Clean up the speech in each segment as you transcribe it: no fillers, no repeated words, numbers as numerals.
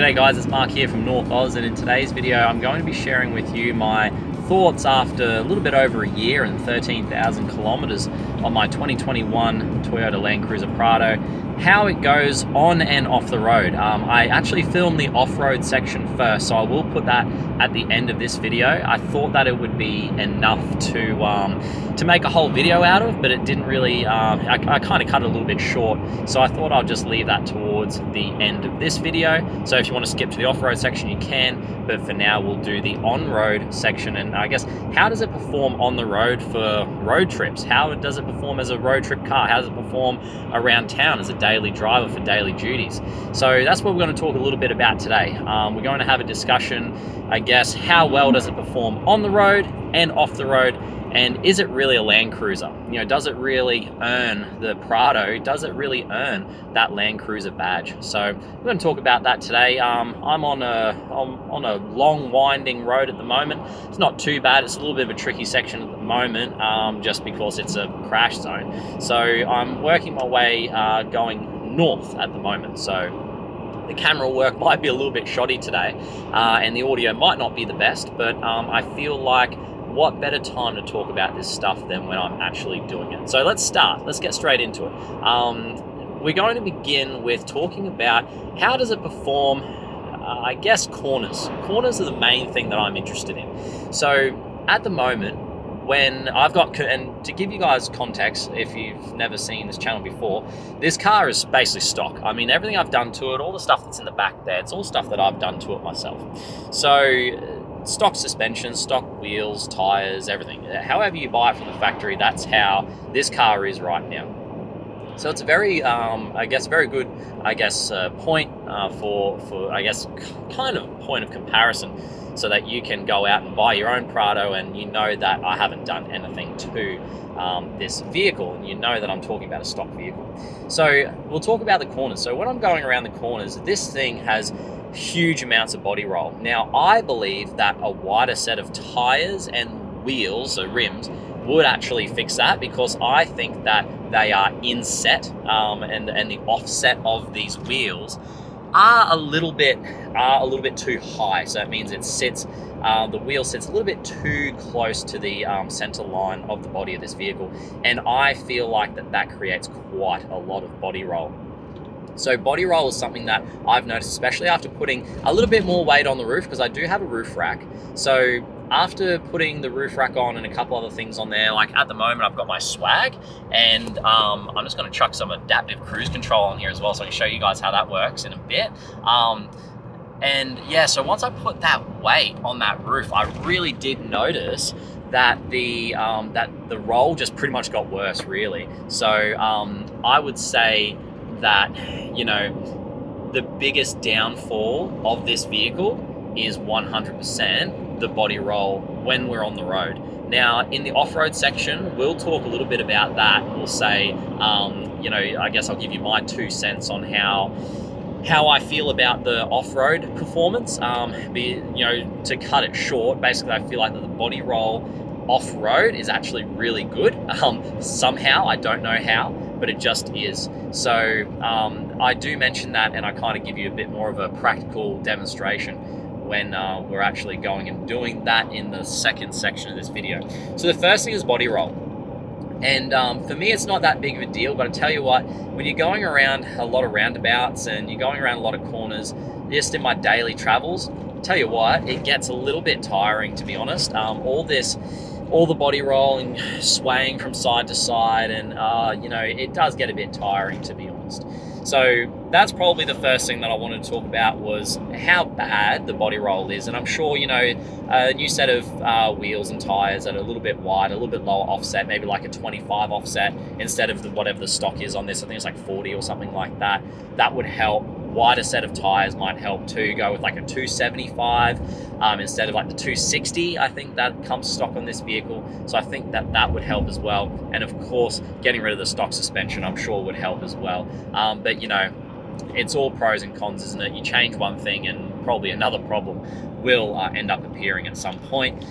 G'day guys, it's Mark here from North Oz, and in today's video I'm going to be sharing with you my thoughts after a little bit over a year and 13,000 kilometers on my 2021 Toyota Landcruiser Prado, how it goes on and off the road. I actually filmed the off-road section first, so I will put that at the end of this video. I thought that it would be enough to make a whole video out of, but it didn't really, I kind of cut it a little bit short, so I thought I'll just leave that towards the end of this video. So if you want to skip to the off-road section, you can, but for now we'll do the on-road section. And I guess, how does it perform on the road for road trips? How does it perform as a road trip car? How does it perform around town as a daily driver for daily duties? So that's what we're going to talk a little bit about today. We're going to have a discussion, I guess, how well does it perform on the road and off the road, and is it really a Land Cruiser? You know, does it really earn the Prado? Does it really earn that Land Cruiser badge? So we're going to talk about that today. I'm on a long winding road at the moment. It's not too bad. It's a little bit of a tricky section at the moment, just because it's a crash zone. So I'm working my way going north at the moment. So the camera work might be a little bit shoddy today, and the audio might not be the best, but I feel like what better time to talk about this stuff than when I'm actually doing it. So let's start. Let's get straight into it. We're going to begin with talking about how does it perform, I guess, corners. Corners are the main thing that I'm interested in. So at the moment, when I've got, and to give you guys context, if you've never seen this channel before, this car is basically stock. I mean, everything I've done to it, all the stuff that's in the back there, it's all stuff that I've done to it myself. So stock suspension, stock wheels, tires, everything. However you buy it from the factory, that's how this car is right now. So it's a very, I guess, very good, I guess, point for I guess, kind of point of comparison, so that you can go out and buy your own Prado and you know that I haven't done anything to this vehicle, and you know that I'm talking about a stock vehicle. So we'll talk about the corners. So when I'm going around the corners, this thing has huge amounts of body roll. Now, I believe that a wider set of tires and wheels, so rims, would actually fix that, because I think that they are inset, and the offset of these wheels are a little bit too high. So that means it sits, the wheel sits a little bit too close to the center line of the body of this vehicle, and I feel like that creates quite a lot of body roll. So body roll is something that I've noticed, especially after putting a little bit more weight on the roof, because I do have a roof rack. So after putting the roof rack on and a couple other things on there, like at the moment I've got my swag, and I'm just going to chuck some adaptive cruise control on here as well, so I can show you guys how that works in a bit. And yeah, so once I put that weight on that roof, I really did notice that the roll just pretty much got worse, really. So I would say that, you know, the biggest downfall of this vehicle is 100% the body roll when we're on the road. Now, in the off-road section, we'll talk a little bit about that. We'll say, you know, I guess I'll give you my 2 cents on how I feel about the off-road performance. You know, to cut it short, basically I feel like that the body roll off-road is actually really good. Somehow, I don't know how, but it just is. So I do mention that, and I kind of give you a bit more of a practical demonstration when we're actually going and doing that in the second section of this video. So the first thing is body roll. And for me, it's not that big of a deal, but I tell you what, when you're going around a lot of roundabouts and you're going around a lot of corners, just in my daily travels, tell you what, it gets a little bit tiring, to be honest. All the body rolling, swaying from side to side, and you know, it does get a bit tiring, to be honest. So that's probably the first thing that I wanted to talk about, was how bad the body roll is. And I'm sure, you know, a new set of wheels and tires that are a little bit wide, a little bit lower offset, maybe like a 25 offset instead of whatever the stock is on this. I think it's like 40 or something like that. That would help. Wider set of tires might help too. Go with like a 275 instead of like the 260. I think that comes stock on this vehicle, so I think that would help as well. And of course, getting rid of the stock suspension, I'm sure, would help as well. But you know, it's all pros and cons, isn't it? You change one thing and probably another problem will end up appearing at some point,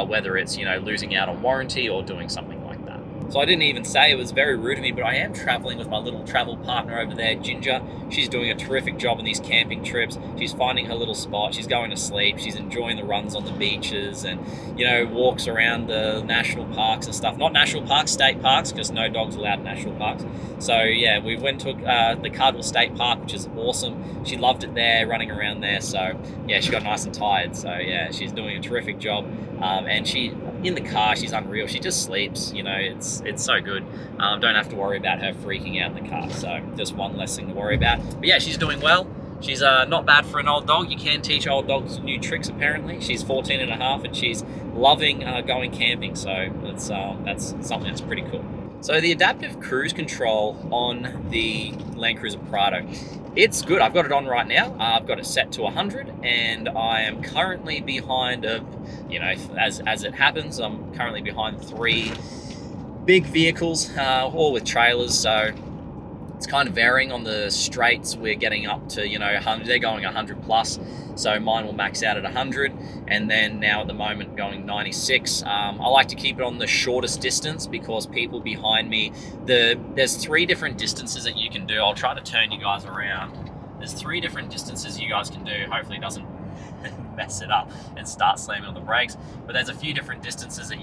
whether it's, you know, losing out on warranty or doing something like that. So I didn't even say, it was very rude of me, but I am traveling with my little travel partner over there, Ginger. She's doing a terrific job on these camping trips. She's finding her little spot. She's going to sleep. She's enjoying the runs on the beaches and, you know, walks around the national parks and stuff. Not national parks, state parks, because no dogs allowed in national parks. So yeah, we went to the Cardwell State Park, which is awesome. She loved it there, running around there. So yeah, she got nice and tired. So yeah, she's doing a terrific job. And she, in the car, she's unreal. She just sleeps, you know, it's so good. Don't have to worry about her freaking out in the car. So just one less thing to worry about. But yeah, she's doing well. She's not bad for an old dog. You can teach old dogs new tricks, apparently. She's 14 and a half and she's loving going camping. So that's something that's pretty cool. So the adaptive cruise control on the Landcruiser Prado, it's good. I've got it on right now. I've got it set to 100 and I am currently behind you know, as it happens, I'm currently behind 3 big vehicles, all with trailers. So it's kind of varying. On the straights, we're getting up to, you know, 100. They're going 100 plus. So mine will max out at 100. And then now at the moment going 96. I like to keep it on the shortest distance because people behind me, there's 3 different distances that you can do. I'll try to turn you guys around. There's 3 different distances you guys can do. Hopefully it doesn't mess it up and start slamming on the brakes. But there's a few different distances that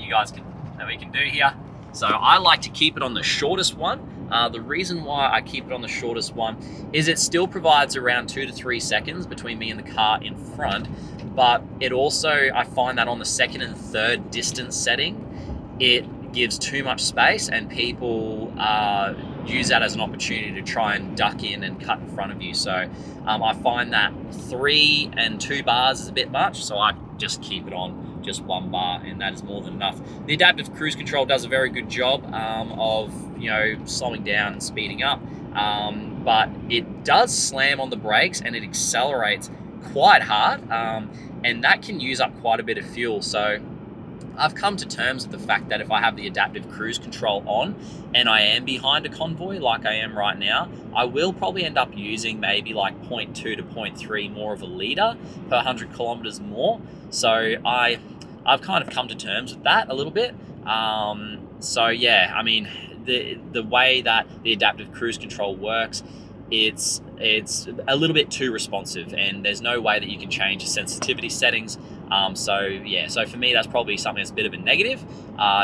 we can do here. So I like to keep it on the shortest one. The reason why I keep it on the shortest one is it still provides around 2 to 3 seconds between me and the car in front, but it also, I find that on the 2nd and 3rd distance setting, it gives too much space and people use that as an opportunity to try and duck in and cut in front of you. So I find that 3 and 2 bars is a bit much, so I just keep it on just 1 bar, and that is more than enough. The adaptive cruise control does a very good job of, you know, slowing down and speeding up, but it does slam on the brakes and it accelerates quite hard, and that can use up quite a bit of fuel. So I've come to terms with the fact that if I have the adaptive cruise control on and I am behind a convoy like I am right now, I will probably end up using maybe like 0.2 to 0.3 more of a litre per 100 kilometers more. So I've kind of come to terms with that a little bit. So yeah, I mean, the way that the adaptive cruise control works, it's a little bit too responsive, and there's no way that you can change the sensitivity settings. So yeah, so for me, that's probably something that's a bit of a negative,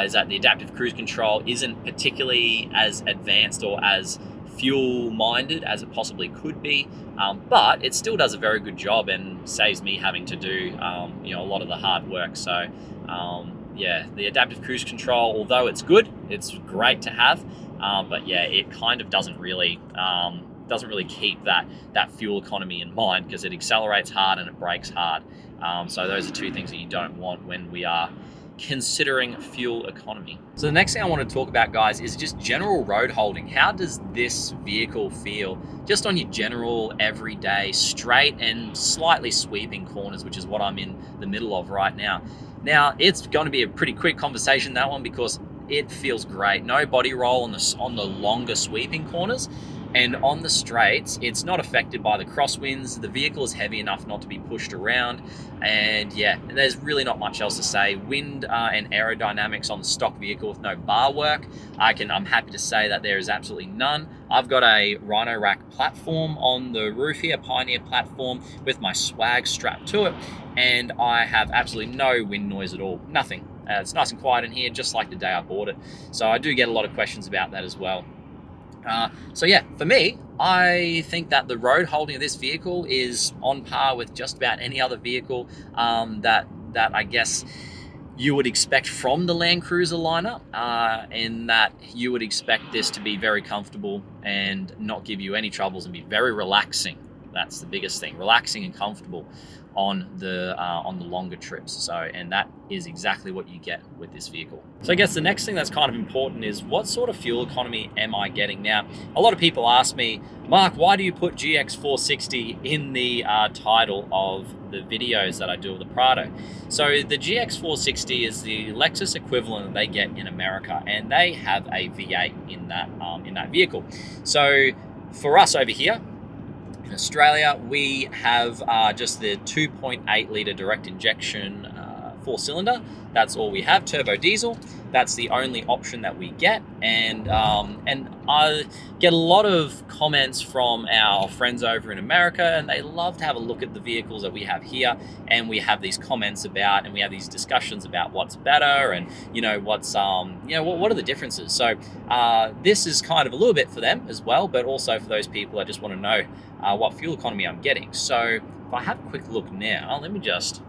is that the adaptive cruise control isn't particularly as advanced or as fuel minded as it possibly could be, but it still does a very good job and saves me having to do you know, a lot of the hard work. So yeah, the adaptive cruise control, although it's good, it's great to have, but yeah, it kind of doesn't really keep that fuel economy in mind, because it accelerates hard and it brakes hard. So those are 2 things that you don't want when we are considering fuel economy. So the next thing I want to talk about, guys, is just general road holding. How does this vehicle feel just on your general everyday straight and slightly sweeping corners, which is what I'm in the middle of right now. Now, it's going to be a pretty quick conversation, that one, because it feels great. No body roll on the longer sweeping corners. And on the straights, it's not affected by the crosswinds. The vehicle is heavy enough not to be pushed around. And yeah, there's really not much else to say. Wind and aerodynamics on the stock vehicle with no bar work, I'm happy to say that there is absolutely none. I've got a Rhino Rack platform on the roof here, a Pioneer platform with my swag strapped to it. And I have absolutely no wind noise at all, nothing. It's nice and quiet in here, just like the day I bought it. So I do get a lot of questions about that as well. So yeah, for me, I think that the road holding of this vehicle is on par with just about any other vehicle that I guess you would expect from the Landcruiser lineup, in that you would expect this to be very comfortable and not give you any troubles and be very relaxing. That's the biggest thing, relaxing and comfortable on the longer trips. So, and that is exactly what you get with this vehicle. So I guess the next thing that's kind of important is, what sort of fuel economy am I getting? Now, a lot of people ask me, Mark, why do you put GX460 in the title of the videos that I do of the Prado? So the GX460 is the Lexus equivalent that they get in America, and they have a V8 in that vehicle. So for us over here in Australia, we have just the 2.8 litre direct injection 4-cylinder. That's all we have, turbo diesel. that's the only option that we get. And I get a lot of comments from our friends over in America, and they love to have a look at the vehicles that we have here, and we have these comments about, and we have these discussions about what's better, and what's what are the differences. So this is kind of a little bit for them as well, but also for those people that just want to know what fuel economy I'm getting. So if I have a quick look now, let me just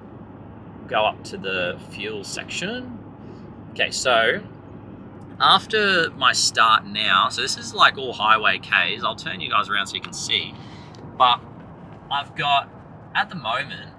go up to the fuel section. Okay, so after my start now, so this is like all highway Ks. I'll turn you guys around so you can see. But I've got, at the moment,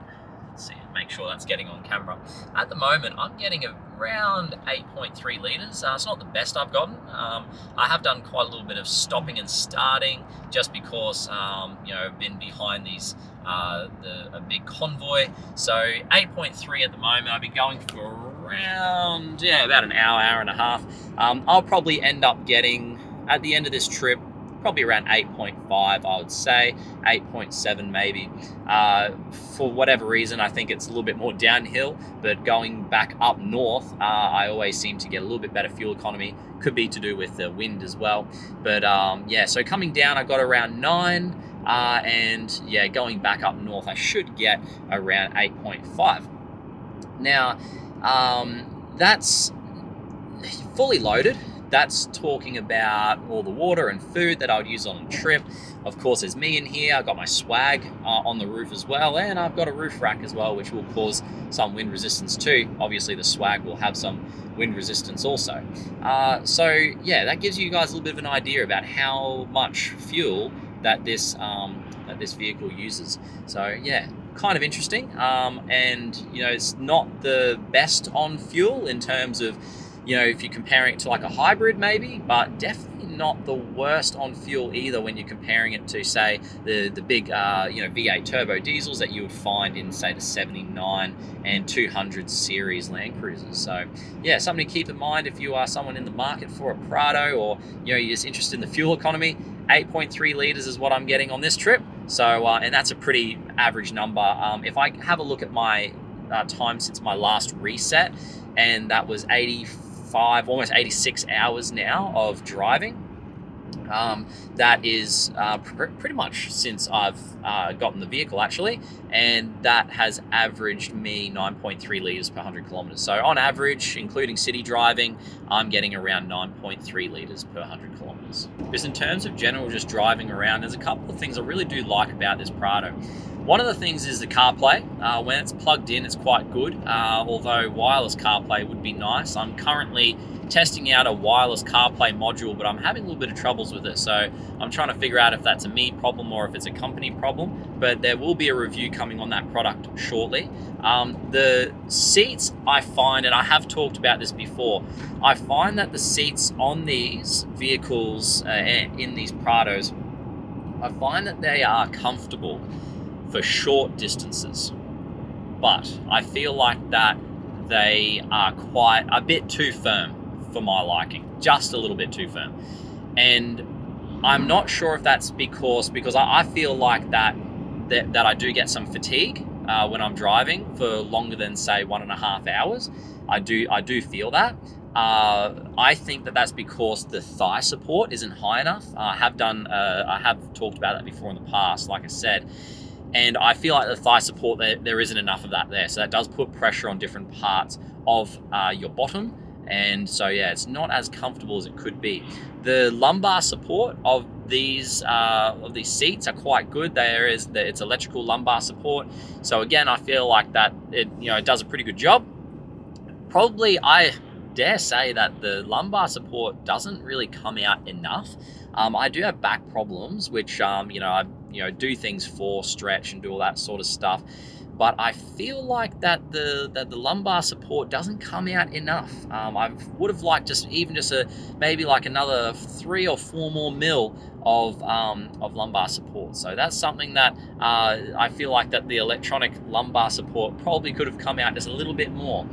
let's see, make sure that's getting on camera. At the moment, I'm getting around 8.3 litres. It's not the best I've gotten. I have done quite a little bit of stopping and starting just because, I've been behind these, a big convoy. So 8.3 at the moment. I've been going for around, about an hour and a half. I'll probably end up getting, at the end of this trip, probably around 8.5, I would say, 8.7 maybe. For whatever reason, I think it's a little bit more downhill, but going back up north, I always seem to get a little bit better fuel economy. Could be to do with the wind as well. But so coming down, I got around 9, and going back up north, I should get around 8.5. Now, that's fully loaded. That's talking about all the water and food that I would use on a trip. Of course, there's me in here. I've got my swag on the roof as well, and I've got a roof rack as well, which will cause some wind resistance too. Obviously, the swag will have some wind resistance also. That gives you guys a little bit of an idea about how much fuel that this vehicle uses. So kind of interesting. It's not the best on fuel in terms of, if you're comparing it to like a hybrid maybe, but definitely not the worst on fuel either when you're comparing it to, say, the big V8 turbo diesels that you would find in, say, the 79 and 200 series Land Cruisers. So something to keep in mind if you are someone in the market for a Prado, or you're just interested in the fuel economy. 8.3 litres is what I'm getting on this trip. So and that's a pretty average number. If I have a look at my time since my last reset, and that was 85, almost 86 hours now of driving. That is pretty much since I've gotten the vehicle, actually, and that has averaged me 9.3 litres per 100 kilometres. So on average, including city driving, I'm getting around 9.3 litres per 100 kilometres. Just in terms of general just driving around, there's a couple of things I really do like about this Prado. One of the things is the CarPlay. When it's plugged in, it's quite good, although wireless CarPlay would be nice. I'm currently testing out a wireless CarPlay module, but I'm having a little bit of troubles with it. So I'm trying to figure out if that's a me problem or if it's a company problem, but there will be a review coming on that product shortly. The seats, I find, and I have talked about this before, I find that the seats on these vehicles, in these Prados, I find that they are comfortable for short distances, but I feel like that they are quite a bit too firm for my liking, just a little bit too firm. And I'm not sure if that's because I feel like that I do get some fatigue when I'm driving for longer than, say, 1.5 hours. I do feel that. I think that that's because the thigh support isn't high enough. I have talked about that before in the past, like I said. And I feel like the thigh support, there isn't enough of that there. So that does put pressure on different parts of your bottom. And so, it's not as comfortable as it could be. The lumbar support of these seats are quite good. It's electrical lumbar support. So again, I feel like that it does a pretty good job. Probably, I dare say that the lumbar support doesn't really come out enough. I do have back problems, which I do things for, stretch and do all that sort of stuff. But I feel like that the lumbar support doesn't come out enough. I would have liked just maybe like another 3 or 4 more mil of lumbar support. So that's something that I feel like that the electronic lumbar support probably could have come out just a little bit more.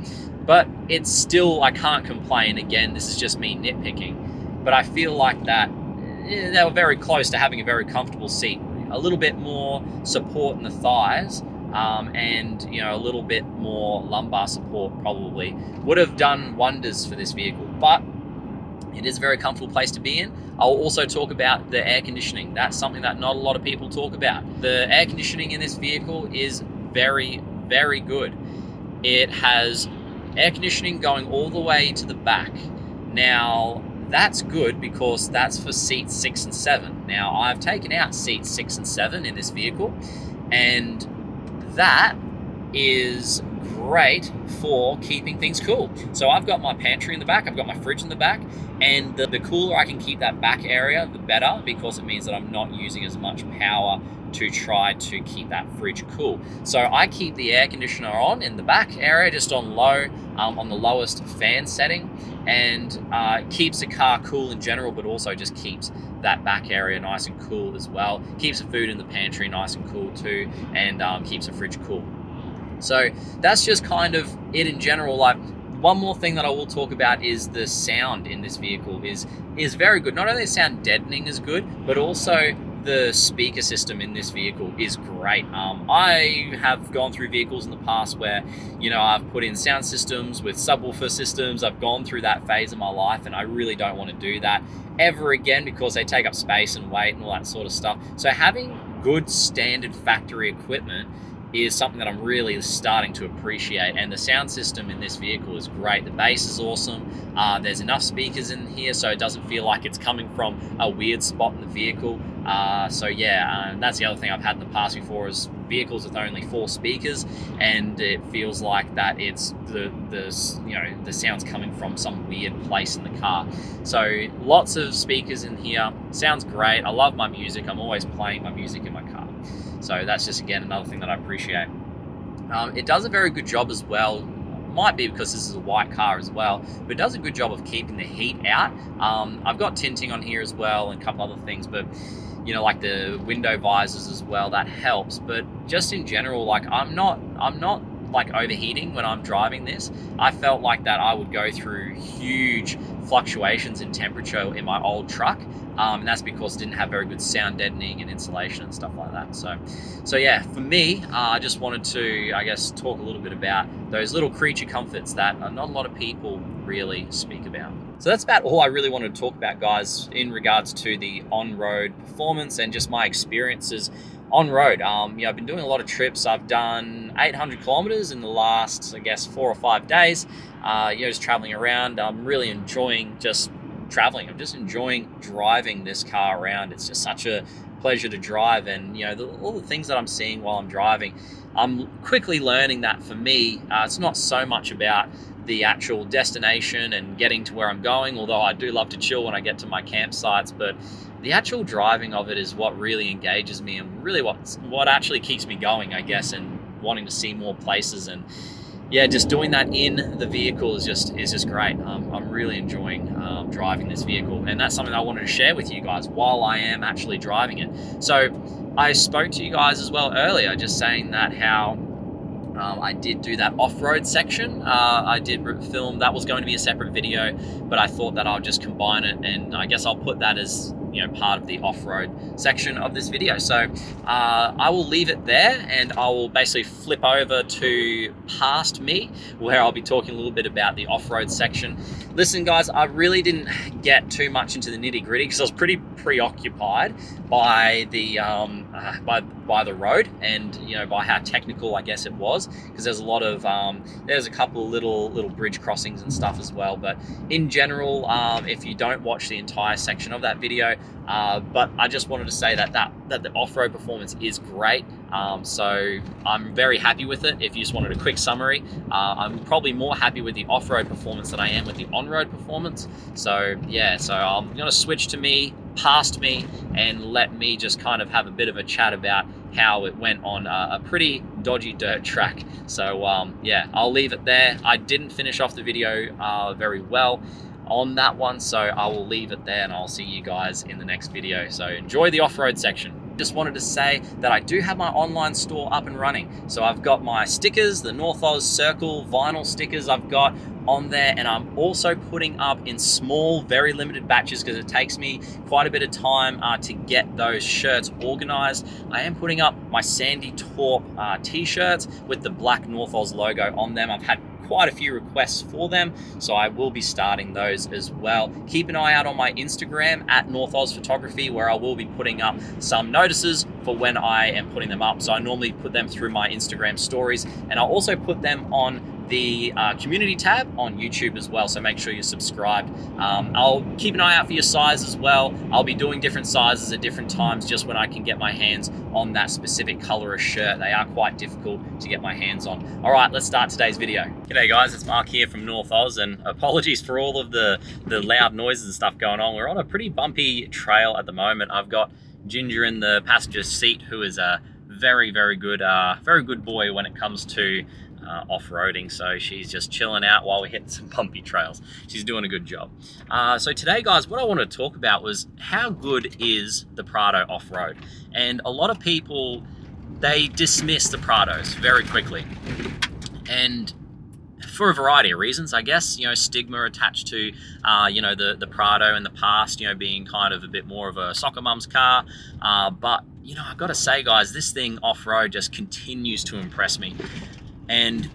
But it's still, I can't complain. Again, this is just me nitpicking. But I feel like that they were very close to having a very comfortable seat. A little bit more support in the thighs and a little bit more lumbar support probably would have done wonders for this vehicle. But it is a very comfortable place to be in. I'll also talk about the air conditioning. That's something that not a lot of people talk about. The air conditioning in this vehicle is very, very good. It has air conditioning going all the way to the back. Now, that's good because that's for seats 6 and 7. Now, I've taken out seats 6 and 7 in this vehicle, and that is great for keeping things cool. So I've got my pantry in the back, I've got my fridge in the back, and the cooler I can keep that back area, the better, because it means that I'm not using as much power to try to keep that fridge cool. So I keep the air conditioner on in the back area, just on low, on the lowest fan setting, and keeps the car cool in general, but also just keeps that back area nice and cool as well. Keeps the food in the pantry nice and cool too, and keeps the fridge cool. So that's just kind of it in general. Like, one more thing that I will talk about is the sound in this vehicle is very good. Not only the sound deadening is good, but also the speaker system in this vehicle is great. I have gone through vehicles in the past where, I've put in sound systems with subwoofer systems. I've gone through that phase of my life, and I really don't want to do that ever again because they take up space and weight and all that sort of stuff. So having good standard factory equipment is something that I'm really starting to appreciate, and the sound system in this vehicle is great. The bass is awesome. There's enough speakers in here so it doesn't feel like it's coming from a weird spot in the vehicle. And that's the other thing I've had in the past before is vehicles with only 4 speakers, and it feels like that it's the sound's coming from some weird place in the car. So lots of speakers in here. Sounds great. I love my music. I'm always playing my music in my car. So that's just, again, another thing that I appreciate. It does a very good job as well. Might be because this is a white car as well, but it does a good job of keeping the heat out. I've got tinting on here as well and a couple other things, but like the window visors as well, that helps. But just in general, like I'm not like overheating when I'm driving this. I felt like that I would go through huge fluctuations in temperature in my old truck. And that's because it didn't have very good sound deadening and insulation and stuff like that. So yeah, for me, I just wanted to, I guess, talk a little bit about those little creature comforts that not a lot of people really speak about. So that's about all I really wanted to talk about, guys, in regards to the on-road performance and just my experiences on-road. I've been doing a lot of trips. I've done 800 kilometers in the last, I guess, 4 or 5 days, just traveling around. I'm really enjoying just traveling. I'm just enjoying driving this car around. It's just such a pleasure to drive, and all the things that I'm seeing while I'm driving, I'm quickly learning that for me, it's not so much about the actual destination and getting to where I'm going, although I do love to chill when I get to my campsites, but the actual driving of it is what really engages me and really what actually keeps me going, I guess, and wanting to see more places. And yeah, just doing that in the vehicle is just great. I'm really enjoying driving this vehicle, and that's something I wanted to share with you guys while I am actually driving it. So I spoke to you guys as well earlier, just saying that how I did do that off-road section. I did film, that was going to be a separate video, but I thought that I'll just combine it, and I guess I'll put that as part of the off-road section of this video. So I will leave it there, and I will basically flip over to past me, where I'll be talking a little bit about the off-road section. Listen, guys, I really didn't get too much into the nitty-gritty because I was pretty preoccupied by the by the road, and by how technical I guess it was, because there's a lot of there's a couple of little bridge crossings and stuff as well. But in general, if you don't watch the entire section of that video, but I just wanted to say that the off-road performance is great. So I'm very happy with it. If you just wanted a quick summary, I'm probably more happy with the off-road performance than I am with the on-road performance. So yeah, so I'm gonna switch to past me, and let me just kind of have a bit of a chat about how it went on a pretty dodgy dirt track. So yeah, I'll leave it there. I didn't finish off the video very well on that one, so I will leave it there, and I'll see you guys in the next video. So enjoy the off-road section. Just wanted to say that I do have my online store up and running. So I've got my stickers, the North Oz Circle vinyl stickers. I've got on there, and I'm also putting up in small, very limited batches because it takes me quite a bit of time to get those shirts organized. I am putting up my Sandy Torp t-shirts with the black Northoz logo on them. I've had quite a few requests for them, so I will be starting those as well. Keep an eye out on my Instagram at Northoz Photography, where I will be putting up some notices for when I am putting them up. So I normally put them through my Instagram stories, and I'll also put them on the community tab on YouTube as well, so make sure you're subscribed. I'll keep an eye out for your size as well. I'll be doing different sizes at different times just when I can get my hands on that specific color of shirt. They are quite difficult to get my hands on. All right, let's start today's video. G'day guys, it's Mark here from Northoz, and apologies for all of the loud noises and stuff going on. We're on a pretty bumpy trail at the moment. I've got Ginger in the passenger seat, who is a very good boy when it comes to off-roading, so she's just chilling out while we hit some bumpy trails. She's doing a good job. So today guys, what I wanted to talk about was how good is the Prado off-road. And a lot of people, they dismiss the Prados very quickly, and for a variety of reasons, I guess. Stigma attached to the Prado in the past, being kind of a bit more of a soccer mum's car, but I've got to say guys, this thing off-road just continues to impress me. And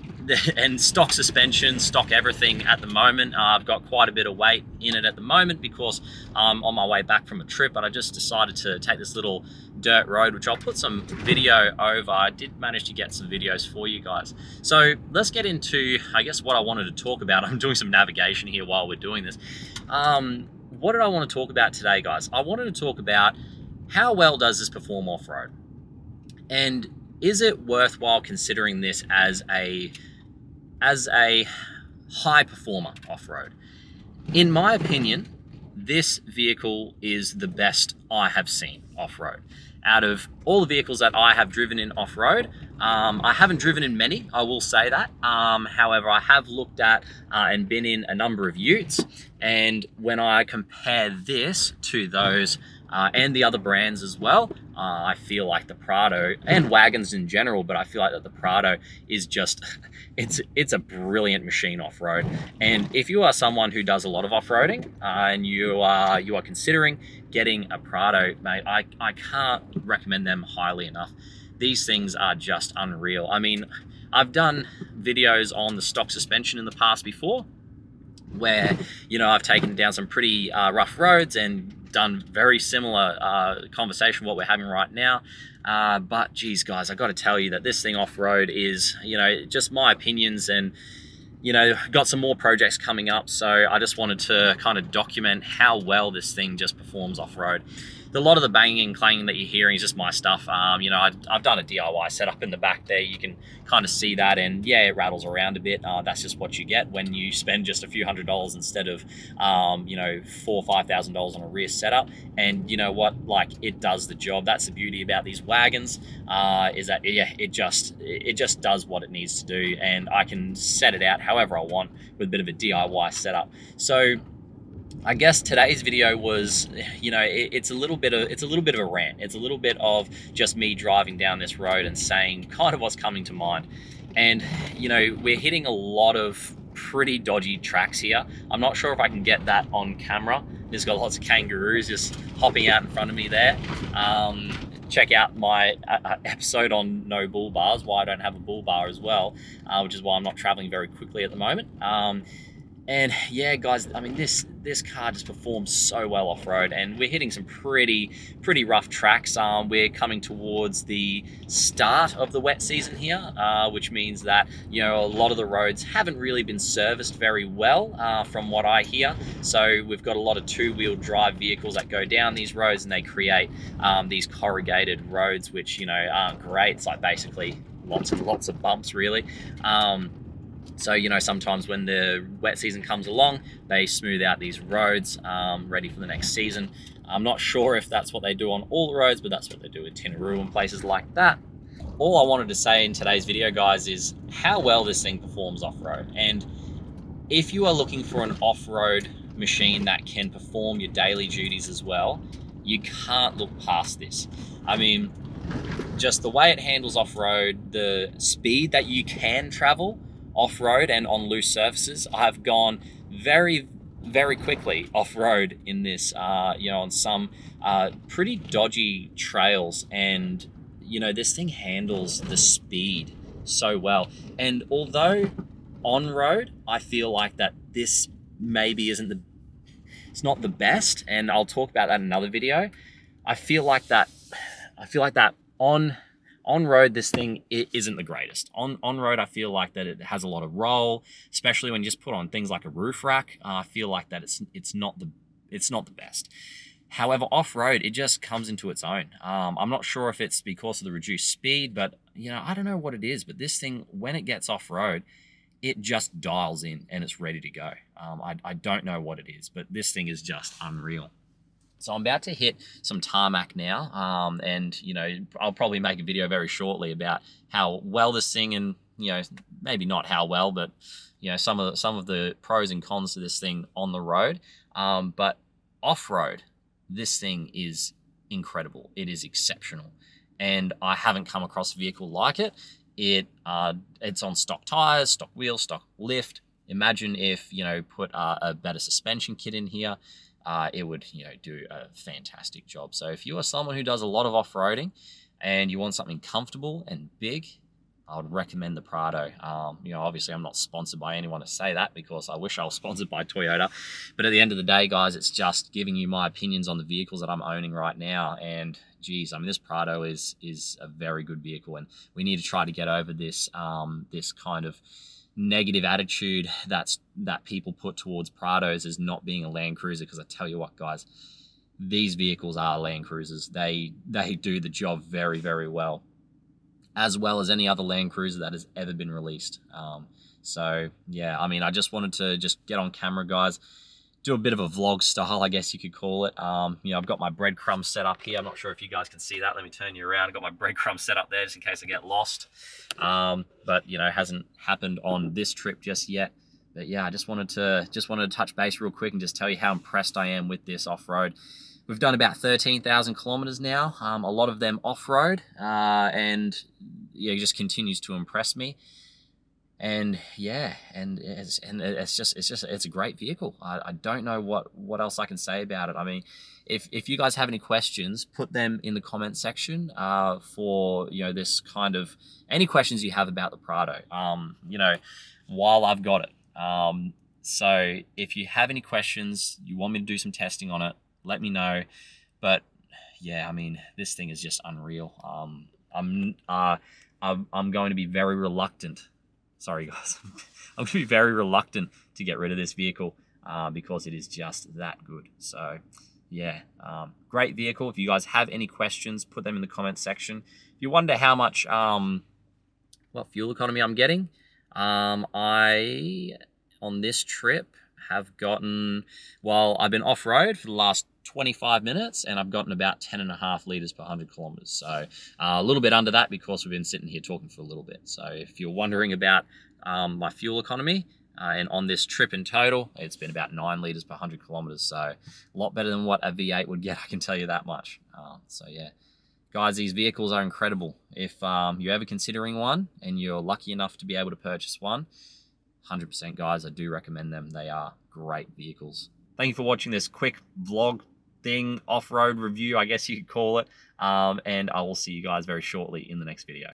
stock suspension, stock everything at the moment. I've got quite a bit of weight in it at the moment because I'm on my way back from a trip, but I just decided to take this little dirt road, which I'll put some video over. I did manage to get some videos for you guys. So let's get into, I guess, what I wanted to talk about. I'm doing some navigation here while we're doing this. What did I want to talk about today, guys? I wanted to talk about how well does this perform off-road? And is it worthwhile considering this as a high performer off-road? In my opinion, this vehicle is the best I have seen off-road. Out of all the vehicles that I have driven in off-road, I haven't driven in many, I will say that. However, I have looked at and been in a number of utes, and when I compare this to those and the other brands as well, I feel like the Prado, and wagons in general, but I feel like that the Prado is just, it's a brilliant machine off-road. And if you are someone who does a lot of off-roading and you are considering getting a Prado, mate, I can't recommend them highly enough. These things are just unreal. I mean, I've done videos on the stock suspension in the past before, where I've taken down some pretty rough roads and done very similar conversation what we're having right now, but geez guys, I got to tell you that this thing off-road is just my opinions, and got some more projects coming up, so I just wanted to kind of document how well this thing just performs off-road. A lot of the banging and clanging that you're hearing is just my stuff. I've done a DIY setup in the back there. You can kind of see that, and yeah, it rattles around a bit. That's just what you get when you spend just a few $100s instead of $4,000 or $5,000 on a rear setup. And you know what? Like, it does the job. That's the beauty about these wagons, is that it just does what it needs to do, and I can set it out however I want with a bit of a DIY setup. So I guess today's video was, it's a little bit of a rant. It's a little bit of just me driving down this road and saying kind of what's coming to mind. And, we're hitting a lot of pretty dodgy tracks here. I'm not sure if I can get that on camera. There's got lots of kangaroos just hopping out in front of me there. Check out my episode on no bull bars, why I don't have a bull bar as well, which is why I'm not traveling very quickly at the moment. And yeah, guys, I mean, this car just performs so well off-road, and we're hitting some pretty rough tracks. We're coming towards the start of the wet season here, which means that, a lot of the roads haven't really been serviced very well, from what I hear. So we've got a lot of two-wheel drive vehicles that go down these roads, and they create these corrugated roads, which, aren't great. It's like basically lots of bumps, really. So, sometimes when the wet season comes along, they smooth out these roads, ready for the next season. I'm not sure if that's what they do on all the roads, but that's what they do with Tinaroo and places like that. All I wanted to say in today's video, guys, is how well this thing performs off-road. And if you are looking for an off-road machine that can perform your daily duties as well, you can't look past this. I mean, just the way it handles off-road, the speed that you can travel off-road and on loose surfaces. I've gone very, very quickly off-road in this, on some pretty dodgy trails, and this thing handles the speed so well. And although on road, I feel like that this maybe it's not the best, and I'll talk about that in another video. I feel like that on road, this thing, it isn't the greatest. On road, I feel like that it has a lot of roll, especially when you just put on things like a roof rack. I feel like that it's not the best. However, off road, it just comes into its own. I'm not sure if it's because of the reduced speed, but I don't know what it is. But this thing, when it gets off road, it just dials in and it's ready to go. I don't know what it is, but this thing is just unreal. So I'm about to hit some tarmac now, and I'll probably make a video very shortly about how well this thing, and maybe not how well, but some of the pros and cons to this thing on the road. But off road, this thing is incredible. It is exceptional, and I haven't come across a vehicle like it. It's on stock tires, stock wheels, stock lift. Imagine if put a better suspension kit in here. It would do a fantastic job. So if you are someone who does a lot of off-roading and you want something comfortable and big, I would recommend the Prado. Obviously I'm not sponsored by anyone to say that, because I wish I was sponsored by Toyota. But at the end of the day, guys, it's just giving you my opinions on the vehicles that I'm owning right now. And geez, I mean, this Prado is a very good vehicle, and we need to try to get over this this kind of negative attitude that people put towards Prados as not being a Land Cruiser. Because I tell you what, guys, these vehicles are Land Cruisers. They do the job very, very well as any other Land Cruiser that has ever been released. So yeah, I mean, I just wanted to just get on camera, guys, do a bit of a vlog style, I guess you could call it. I've got my breadcrumbs set up here. I'm not sure if you guys can see that. Let me turn you around. I've got my breadcrumbs set up there just in case I get lost. But hasn't happened on this trip just yet. But yeah, I just wanted to touch base real quick and just tell you how impressed I am with this off-road. We've done about 13,000 kilometers now. A lot of them off-road, and yeah, it just continues to impress me. And yeah, it's a great vehicle. I don't know what else I can say about it. I mean, if you guys have any questions, put them in the comment section for this kind of any questions you have about the Prado. While I've got it. So if you have any questions, you want me to do some testing on it, let me know. But yeah, I mean, this thing is just unreal. I'm going to be very reluctant. Sorry, guys. I'm going to be very reluctant to get rid of this vehicle because it is just that good. So, yeah, great vehicle. If you guys have any questions, put them in the comment section. If you wonder how much, what fuel economy I'm getting, I, on this trip, have gotten, well, I've been off-road for the last 25 minutes and I've gotten about 10.5 liters per 100 kilometers. So a little bit under that because we've been sitting here talking for a little bit. So if you're wondering about my fuel economy, and on this trip in total, it's been about 9 liters per 100 kilometers. So a lot better than what a V8 would get, I can tell you that much. So yeah, guys, these vehicles are incredible. If you're ever considering one and you're lucky enough to be able to purchase one, 100% guys, I do recommend them. They are great vehicles. Thank you for watching this quick vlog thing, off-road review, I guess you could call it. And I will see you guys very shortly in the next video.